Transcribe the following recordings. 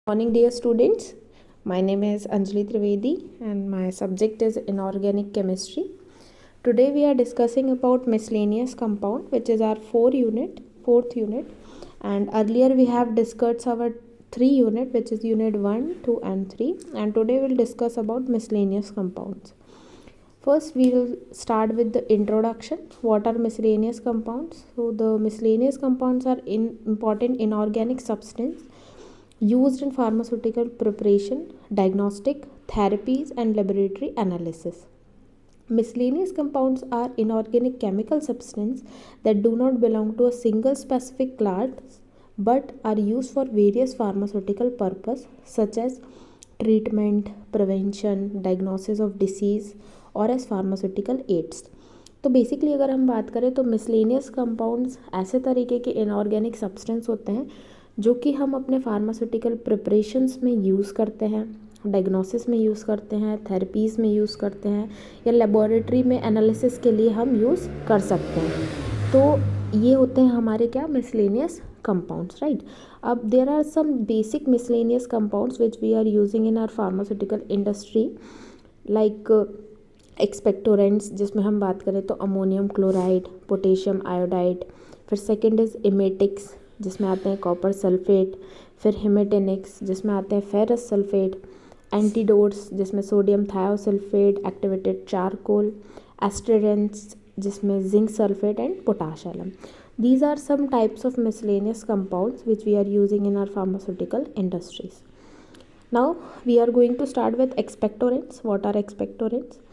Morning, dear students. My name is Anjali Trivedi and my subject is inorganic chemistry. Today we are discussing about miscellaneous compound, which is our fourth unit. And earlier we have discussed our 3 unit, which is unit 1, 2 and 3. And today we'll discuss about miscellaneous compounds. First we will start with the introduction. What are miscellaneous compounds? So the miscellaneous compounds are important inorganic substance used in pharmaceutical preparation, diagnostic, therapies, and laboratory analysis. Miscellaneous compounds are inorganic chemical substances that do not belong to a single specific class but are used for various pharmaceutical purposes such as treatment, prevention, diagnosis of disease और as pharmaceutical ads. तो basically अगर हम बात करें तो miscellaneous compounds ऐसे तरीके के इनऑर्गेनिक सब्सटेंस होते हैं जो कि हम अपने फार्मास्यूटिकल प्रिपरेशंस में यूज़ करते हैं, डायग्नोसिस में यूज़ करते हैं, थेरेपीज़ में यूज़ करते हैं या लेबोरेटरी में एनालिसिस के लिए हम यूज़ कर सकते हैं. तो ये होते हैं हमारे क्या miscellaneous compounds, right? There are some basic miscellaneous compounds which we are using in our pharmaceutical industry like expectorants, जिसमें हम बात करें तो अमोनियम क्लोराइड, पोटेशियम आयोडाइड. फिर सेकंड इज़ इमेटिक्स, जिसमें आते हैं कॉपर सल्फेट. फिर हिमेटेनिक्स, जिसमें आते हैं फेरस सल्फेट. एंटीडोट्स, जिसमें sodium thiosulphate, activated charcoal. Astringents, जिसमें zinc sulphate and potash alum. These are some types of miscellaneous compounds which we are using in our pharmaceutical industries. Now we are going to start with expectorants. What are expectorants?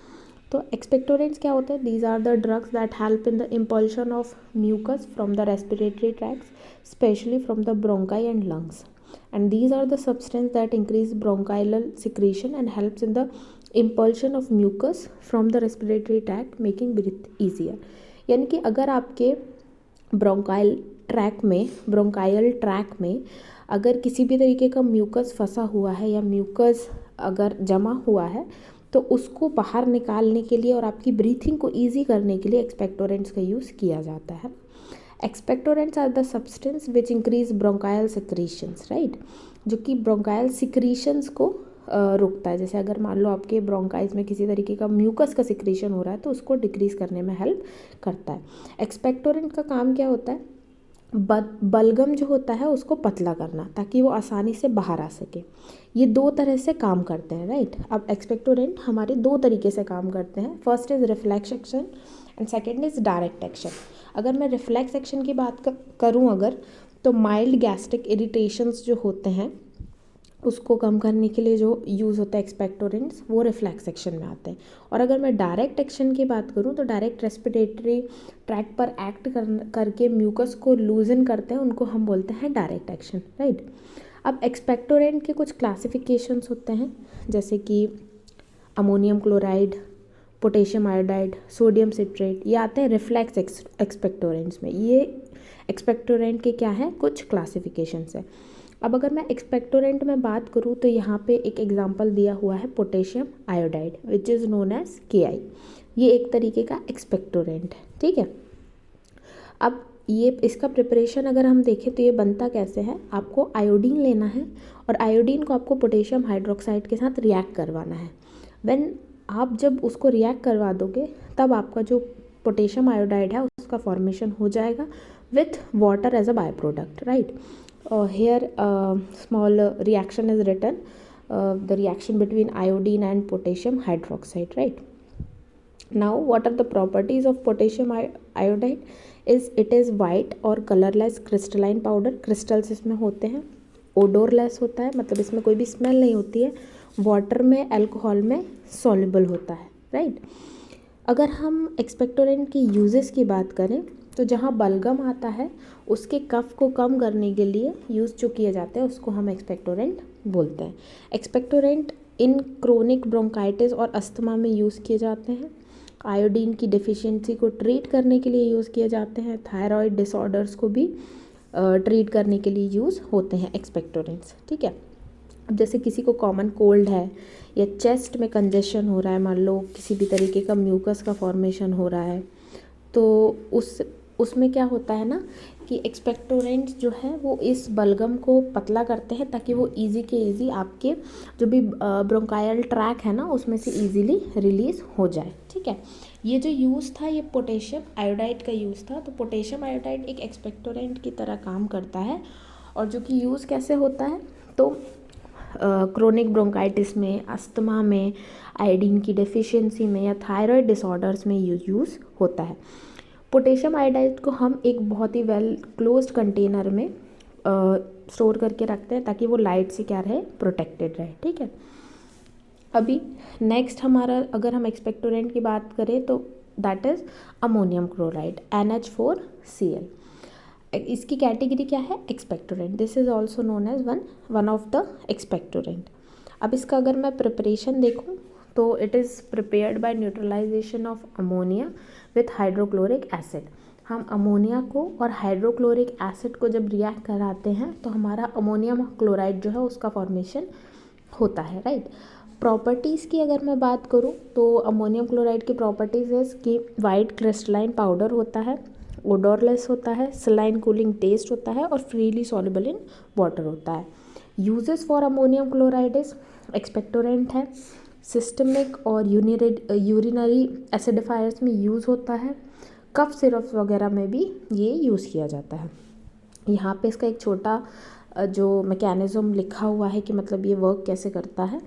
तो expectorants क्या होते हैं? These are the drugs that help in the impulsion of mucus from the respiratory tracts, especially from the bronchi and lungs. And these are the substance that increase bronchial secretion and helps in the impulsion of mucus from the respiratory tract, making breath easier. यानी कि अगर आपके bronchial track में अगर किसी भी तरीके का म्यूकस फंसा हुआ है या म्यूकस अगर जमा हुआ है तो उसको बाहर निकालने के लिए और आपकी ब्रीथिंग को ईजी करने के लिए एक्सपेक्टोरेंट्स का यूज़ किया जाता है. Expectorants are the substance which increase bronchial secretions, right, जो कि ब्रोंकाइल सिक्रीशंस को रोकता है. जैसे अगर मान लो आपके ब्रोंकाइल्स में किसी तरीके का म्यूकस का सिक्रीशन हो रहा है तो उसको डिक्रीज करने में हेल्प करता है. एक्सपेक्टोरेंट का काम क्या होता है? बलगम जो होता है उसको पतला करना ताकि वो आसानी से बाहर आ सके. ये दो तरह से काम करते हैं, राइट. अब एक्सपेक्टोरेंट हमारे दो तरीके से काम करते हैं. First is reflex action and second is direct action. अगर मैं रिफ्लेक्स एक्शन की बात करूँ अगर, तो माइल्ड गैस्ट्रिक इरिटेशंस जो होते हैं उसको कम करने के लिए जो यूज़ होता है एक्सपेक्टोरेंट्स, वो रिफ्लेक्स एक्शन में आते हैं. और अगर मैं डायरेक्ट एक्शन की बात करूँ तो डायरेक्ट रेस्पिरेटरी ट्रैक पर एक्ट करके म्यूकस को लूजन करते हैं, उनको हम बोलते हैं डायरेक्ट एक्शन, राइट. अब एक्सपेक्टोरेंट के कुछ क्लासिफिकेशंस होते हैं जैसे कि ammonium chloride, potassium iodide, sodium citrate, ये आते हैं रिफ्लेक्स एक्सपेक्टोरेंट्स में. ये एक्सपेक्टोरेंट के क्या हैं? कुछ क्लासिफिकेशंस है. अब अगर मैं एक्सपेक्टोरेंट में बात करूँ तो यहाँ पे एक एग्जांपल दिया हुआ है potassium iodide which is known as KI. ये एक तरीके का एक्सपेक्टोरेंट है, ठीक है. अब ये इसका प्रिपरेशन अगर हम देखें तो ये बनता कैसे है? आपको आयोडीन लेना है और आयोडीन को आपको पोटेशियम हाइड्रोक्साइड के साथ रिएक्ट करवाना है. आप जब उसको रिएक्ट करवा दोगे तब आपका जो पोटेशियम आयोडाइड है उसका फॉर्मेशन हो जाएगा with water as a by product, right. Here small reaction is written, the reaction between iodine and potassium hydroxide, right. Now what are the properties of potassium iodide? It is white और colorless crystalline powder. crystals इसमें होते हैं. odorless होता है, मतलब इसमें कोई भी स्मेल नहीं होती है. वाटर में, अल्कोहल में सॉल्युबल होता है, राइट. अगर हम एक्सपेक्टोरेंट की यूजेस की बात करें तो जहाँ बलगम आता है उसके कफ को कम करने के लिए यूज़ जो किए जाते हैं उसको हम एक्सपेक्टोरेंट बोलते हैं. एक्सपेक्टोरेंट इन क्रोनिक ब्रोंकाइटिस और अस्थमा में यूज़ किए जाते हैं. आयोडीन की डिफिशियंसी को ट्रीट करने के लिए यूज़ किए जाते हैं. थायराइड डिसऑर्डर्स को भी ट्रीट करने के लिए यूज़ होते हैं एक्सपेक्टोरेंट्स, ठीक है. अब जैसे किसी को कॉमन कोल्ड है या चेस्ट में कंजेशन हो रहा है, मान लो किसी भी तरीके का म्यूकस का फॉर्मेशन हो रहा है, तो उस उसमें क्या होता है ना कि एक्सपेक्टोरेंट्स जो है वो इस बलगम को पतला करते हैं ताकि वो इजी के इजी आपके जो भी ब्रोंकायल ट्रैक है ना उसमें से इजीली रिलीज़ हो जाए। ठीक है, ये जो यूज़ था ये पोटेशियम आयोडाइड का यूज़ था। तो पोटेशियम आयोडाइड एक एक्सपेक्टोरेंट की तरह काम करता है और जो कि यूज़ कैसे होता है तो क्रोनिक ब्रोंकाइटिस में, अस्थमा में, आयोडीन की डेफिशिएंसी में या थायराइड डिसऑर्डर्स में यूज़ होता है। पोटेशियम आयोडाइड को हम एक बहुत ही वेल क्लोज्ड कंटेनर में स्टोर करके रखते हैं ताकि वो लाइट से क्या रहे, प्रोटेक्टेड रहे। ठीक है, अभी नेक्स्ट हमारा अगर हम एक्सपेक्टोरेंट की बात करें तो that is ammonium chloride NH4Cl। इसकी कैटेगरी क्या है, expectorant. This is also known as one of the expectorant. अब इसका अगर मैं प्रिपरेशन देखूँ तो it is prepared by neutralisation of ammonia with hydrochloric acid. हम अमोनिया को और हाइड्रोक्लोरिक एसिड को जब रिएक्ट कराते हैं तो हमारा अमोनियम क्लोराइड जो है उसका फॉर्मेशन होता है, राइट। प्रॉपर्टीज़ की अगर मैं बात करूँ तो अमोनियम क्लोराइड की प्रॉपर्टीज़ है कि वाइट क्रिस्टलाइन पाउडर होता है, ओडोरलेस होता है, सलाइन कूलिंग टेस्ट होता है और फ्रीली सॉल्युबल इन वाटर होता है। Uses for ammonium chloride is expectorant है, सिस्टमिक और यूरिनरी एसिडिफायर्स में यूज़ होता है, कफ सिरप वगैरह में भी ये यूज़ किया जाता है। यहाँ पे इसका एक छोटा जो मैकेनिज़्म लिखा हुआ है कि मतलब ये वर्क कैसे करता है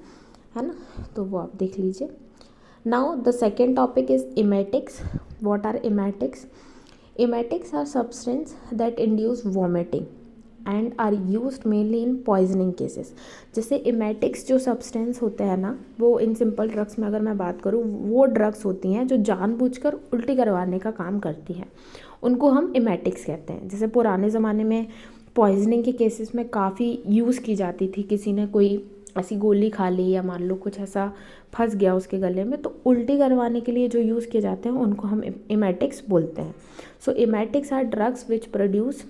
ना, तो वो आप देख लीजिए। Now the second topic is emetics. What are emetics? Emetics are substances that induce vomiting and are used mainly in poisoning cases। जैसे इमेटिक्स जो सब्सटेंस होते हैं ना वो इन सिंपल ड्रग्स में अगर मैं बात करूँ वो ड्रग्स होती हैं जो जानबूझकर उल्टी करवाने का काम करती हैं, उनको हम इमेटिक्स कहते हैं। जैसे पुराने ज़माने में पॉइजनिंग के केसेस में काफ़ी यूज़ की जाती थी, किसी ने कोई ऐसी गोली खा ली या मान लो कुछ ऐसा फंस गया उसके गले में तो उल्टी करवाने के लिए जो यूज़ किए जाते हैं उनको हम इमेटिक्स बोलते हैं। So emetics are drugs which produce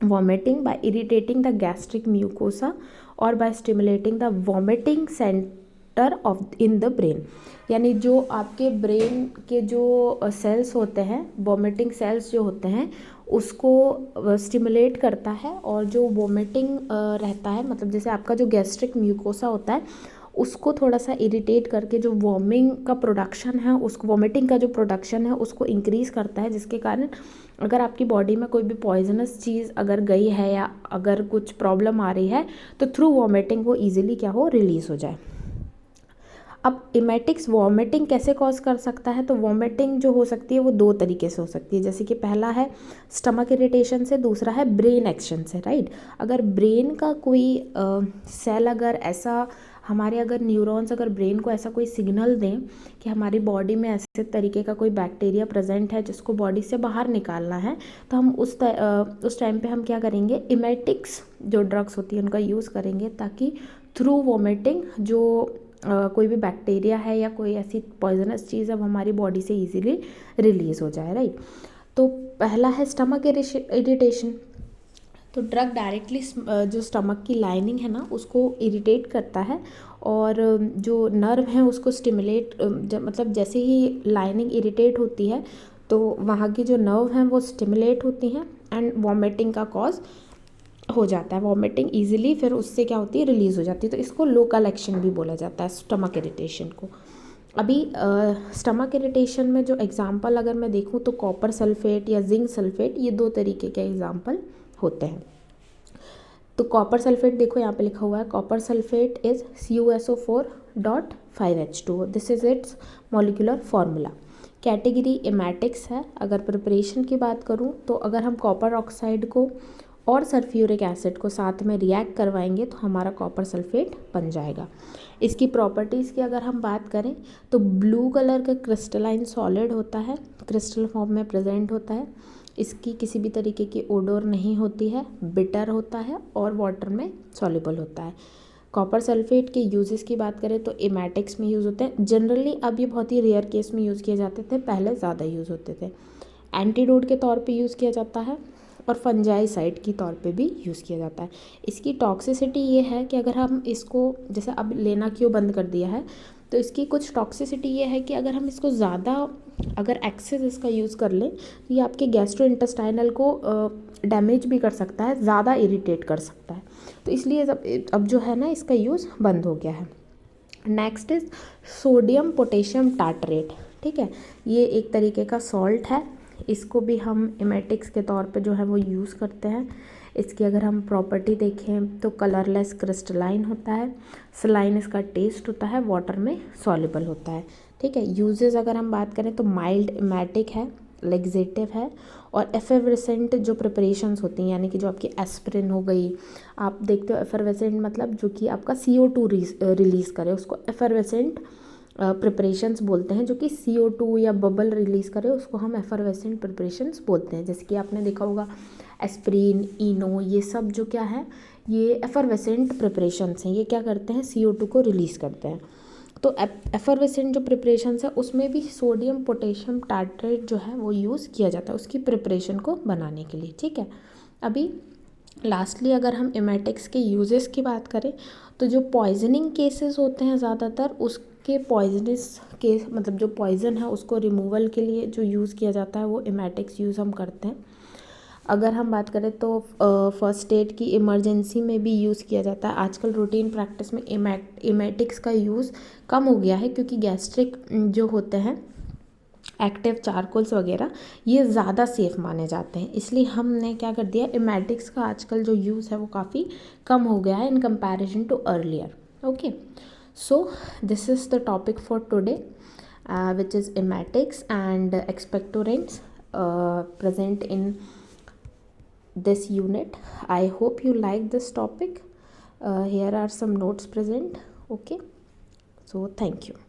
vomiting by irritating the gastric mucosa और by stimulating the vomiting centre of in the brain. यानी जो आपके ब्रेन के जो सेल्स होते हैं, वॉमिटिंग सेल्स जो होते हैं उसको स्टिमुलेट करता है और जो वॉमिटिंग रहता है, मतलब जैसे आपका जो गैस्ट्रिक म्यूकोसा होता है उसको थोड़ा सा इरिटेट करके जो वॉमिंग का प्रोडक्शन है, उसको वॉमिटिंग का जो प्रोडक्शन है उसको इंक्रीज़ करता है, जिसके कारण अगर आपकी बॉडी में कोई भी पॉइजनस चीज़ अगर गई है या अगर कुछ प्रॉब्लम आ रही है तो थ्रू वॉमिटिंग वो ईजिली क्या हो, रिलीज़ हो जाए। अब इमेटिक्स वॉमिटिंग कैसे कॉज कर सकता है? तो वॉमिटिंग जो हो सकती है वो दो तरीके से हो सकती है। जैसे कि पहला है स्टमक इरिटेशन से, दूसरा है ब्रेन एक्शन से, राइट। अगर ब्रेन का कोई सेल अगर ऐसा हमारे अगर न्यूरॉन्स अगर ब्रेन को ऐसा कोई सिग्नल दें कि हमारी बॉडी में ऐसे तरीके का कोई बैक्टीरिया प्रेजेंट है जिसको बॉडी से बाहर निकालना है, तो हम उस टाइम पे हम क्या करेंगे, इमेटिक्स जो ड्रग्स होती है उनका यूज़ करेंगे ताकि थ्रू वॉमिटिंग जो कोई भी बैक्टीरिया है या कोई ऐसी पॉइजनस चीज़ अब हमारी बॉडी से इजीली रिलीज़ हो जाए, राइट। तो पहला है स्टमक इरिटेशन। तो ड्रग डायरेक्टली जो स्टमक की लाइनिंग है ना उसको इरिटेट करता है और जो नर्व है उसको स्टिमुलेट, मतलब जैसे ही लाइनिंग इरिटेट होती है तो वहाँ की जो नर्व हैं वो स्टिमुलेट होती हैं एंड वॉमिटिंग का कॉज हो जाता है। वॉमिटिंग इजीली फिर उससे क्या होती है, रिलीज़ हो जाती है। तो इसको लोकल एक्शन भी बोला जाता है स्टमक इरिटेशन को। अभी स्टमक इरिटेशन में जो एग्जांपल अगर मैं देखूँ तो कॉपर सल्फेट या जिंक सल्फेट, ये दो तरीके के एग्जांपल होते हैं। तो कॉपर सल्फेट देखो यहाँ पे लिखा हुआ है, copper sulphate is CuSO4.5H2O। This is it's molecular formula. Category emetics है। अगर प्रिपरेशन की बात करूँ तो अगर हम कॉपर ऑक्साइड को और सल्फ्यूरिक एसिड को साथ में रिएक्ट करवाएंगे तो हमारा कॉपर सल्फेट बन जाएगा। इसकी प्रॉपर्टीज़ की अगर हम बात करें तो ब्लू कलर का क्रिस्टलाइन सॉलिड होता है, क्रिस्टल फॉर्म में प्रेजेंट होता है। इसकी किसी भी तरीके की ओडोर नहीं होती है, बिटर होता है और वाटर में सॉल्युबल होता है। कॉपर सल्फेट के यूजेस की बात करें तो इमेटिक्स में यूज़ होते हैं जनरली। अब ये बहुत ही रेयर केस में यूज़ किए जाते थे, पहले ज़्यादा यूज़ होते थे। एंटीडोट के तौर पे यूज़ किया जाता है और फंजाइसाइड की तौर पे भी यूज़ किया जाता है। इसकी टॉक्सिसिटी ये है कि अगर हम इसको जैसे अब लेना क्यों बंद कर दिया है तो इसकी कुछ टॉक्सिसिटी ये है कि अगर हम इसको ज़्यादा, अगर एक्सेस इसका यूज़ कर लें तो ये आपके गैस्ट्रो इंटेस्टाइनल को डैमेज भी कर सकता है, ज़्यादा इरिटेट कर सकता है। तो इसलिए अब जो है ना इसका यूज़ बंद हो गया है। Next is sodium potassium tartrate. ठीक है, ये एक तरीके का सॉल्ट है, इसको भी हम एमेटिक्स के तौर पे जो है वो यूज़ करते हैं। इसकी अगर हम प्रॉपर्टी देखें तो कलरलेस क्रिस्टलाइन होता है, सलाइन इसका टेस्ट होता है, वाटर में सॉल्युबल होता है। ठीक है, यूजेस अगर हम बात करें तो माइल्ड एमेटिक है, लेग्जेटिव है, और एफेवरेसेंट जो प्रिपरेशंस होती हैं, यानी कि जो आपकी एस्पिरिन हो गई, आप देखते हो एफरवेसेंट मतलब जो कि आपका CO2 रिलीज़ करे, उसको एफरवेसेंट प्रिपरेशंस बोलते हैं। जो कि CO2 या बबल रिलीज़ करे उसको हम एफरवेसेंट प्रिपरेशंस बोलते हैं। जैसे कि आपने देखा होगा एस्प्रिन, इनो, ये सब जो क्या है, ये एफरवेसेंट प्रिपरेशंस हैं। ये क्या करते हैं, CO2 को रिलीज़ करते हैं। तो एफरवेसेंट जो प्रिपरेशंस है उसमें भी सोडियम पोटेशियम टार्ट्रेट जो है वो यूज़ किया जाता है उसकी प्रिपरेशन को बनाने के लिए। ठीक है, अभी लास्टली अगर हम एमेटिक्स के यूजेस की बात करें तो जो पॉइजनिंग केसेस होते हैं ज़्यादातर, उसके पॉइजनस केस मतलब जो पॉइजन है उसको रिमूवल के लिए जो यूज़ किया जाता है वो एमेटिक्स यूज़ हम करते हैं। अगर हम बात करें तो फर्स्ट एड की इमरजेंसी में भी यूज़ किया जाता है। आजकल रूटीन प्रैक्टिस में एमेटिक्स का यूज़ कम हो गया है क्योंकि गैस्ट्रिक जो होते हैं एक्टिव चारकोल्स वगैरह ये ज़्यादा सेफ़ माने जाते हैं, इसलिए हमने क्या कर दिया, एमेटिक्स का आजकल जो यूज़ है वो काफ़ी कम हो गया है in comparison to earlier. Okay, so this is the topic for today which is emetics and expectorants present in this unit. I hope you like this topic. Here are some notes present. Okay, so thank you.